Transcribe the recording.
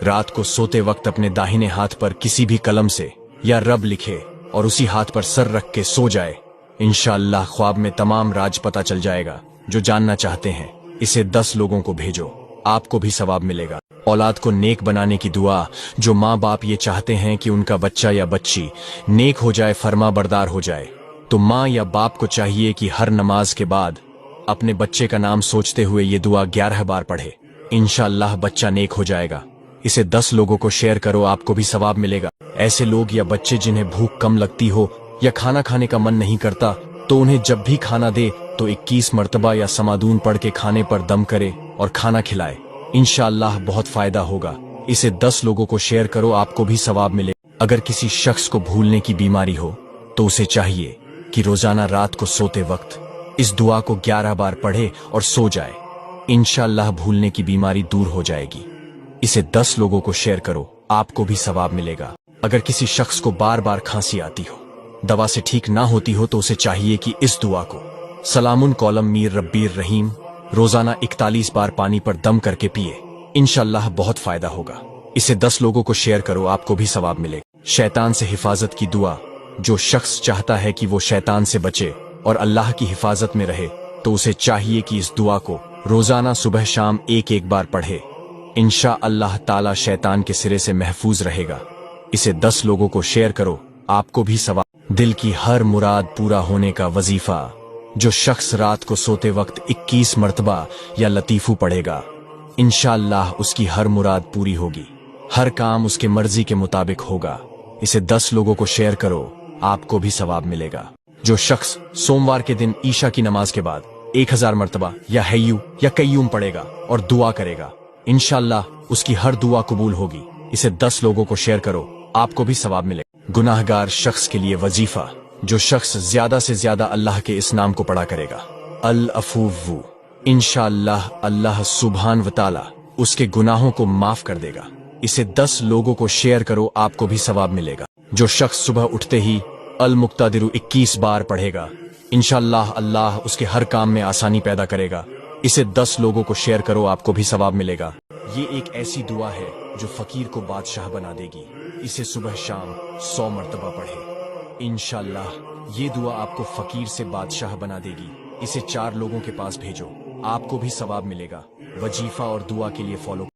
रात को सोते वक्त अपने दाहिने हाथ पर किसी भी कलम से या रब लिखे और उसी हाथ पर सर रख के सो जाए। इंशाअल्लाह ख्वाब में तमाम राज पता चल जाएगा। जो जानना चाहते हैं इसे 10 लोगों को भेजो, आपको भी सवाब मिलेगा। औलाद को नेक बनाने की दुआ। जो माँ बाप ये चाहते हैं कि उनका बच्चा या बच्ची नेक हो जाए, फर्मा बरदार हो जाए, तो माँ या बाप को चाहिए कि हर नमाज के बाद अपने बच्चे का नाम सोचते हुए ये दुआ 11 बार पढ़े। इंशाअल्लाह बच्चा नेक हो जाएगा। इसे 10 लोगों को शेयर करो, आपको भी सवाब मिलेगा। ऐसे लोग या बच्चे जिन्हें भूख कम लगती हो या खाना खाने का मन नहीं करता, तो उन्हें जब भी खाना दे तो 21 मर्तबा या समादून पढ़ के खाने पर दम करे और खाना खिलाए। इंशाअल्लाह बहुत फायदा होगा। इसे 10 लोगों को शेयर करो, आपको भी सवाब मिले। अगर किसी शख्स को भूलने की बीमारी हो तो उसे चाहिए कि रोजाना रात को सोते वक्त इस दुआ को 11 बार पढ़े और सो जाए। इंशाअल्लाह भूलने की बीमारी दूर हो जाएगी। इसे 10 लोगों को शेयर करो, आपको भी सवाब मिलेगा। अगर किसी शख्स को बार बार खांसी आती हो, दवा से ठीक ना होती हो, तो उसे चाहिए कि इस दुआ को सलामुन कौलम मीर रब्बीर रहीम रोजाना 41 बार पानी पर दम करके पिए। इंशाअल्लाह बहुत फायदा होगा। इसे 10 लोगों को शेयर करो, आपको भी सवाब मिलेगा। शैतान से हिफाजत की दुआ। जो शख्स चाहता है कि वो शैतान से बचे और अल्लाह की हिफाजत में रहे, तो उसे चाहिए कि इस दुआ को रोजाना सुबह शाम एक बार पढ़े। इंशाअल्लाह ताला शैतान के सिरे से महफूज रहेगा। इसे 10 लोगों को शेयर करो, आपको भी सवाब। दिल की हर मुराद पूरा होने का वजीफा। जो शख्स रात को सोते वक्त 21 मर्तबा या लतीफू पढ़ेगा, इंशाअल्लाह उसकी हर मुराद पूरी होगी। हर काम उसके मर्जी के मुताबिक होगा। इसे 10 लोगों को शेयर करो, आपको भी सवाब मिलेगा। जो शख्स सोमवार के दिन ईशा की नमाज के बाद 1000 मर्तबा या हय्यू या कय्यूम पढ़ेगा और दुआ करेगा, इंशाअल्लाह उसकी हर दुआ कबूल होगी। इसे 10 लोगों को शेयर करो, आपको भी सवाब मिलेगा। गुनाहगार शख्स के लिए वजीफा। जो शख्स ज्यादा से ज्यादा अल्लाह के इस नाम को पढ़ा करेगा, अल अफूवु, इंशाअल्लाह अल्लाह सुब्हान व तआला उसके गुनाहों को माफ कर देगा। इसे 10 लोगों को शेयर करो, आपको भी सवाब मिलेगा। जो शख्स सुबह उठते ही अल मुक्तादिरु 21 बार पढ़ेगा, इंशाअल्लाह अल्लाह उसके हर काम में आसानी पैदा करेगा। इसे 10 लोगों को शेयर करो, आपको भी सवाब मिलेगा। ये एक ऐसी दुआ है जो फकीर को बादशाह बना देगी। इसे सुबह शाम 100 मर्तबा पढ़े। इंशाअल्लाह ये दुआ आपको फकीर से बादशाह बना देगी। इसे 4 लोगों के पास भेजो, आपको भी सवाब मिलेगा। वजीफा और दुआ के लिए फॉलो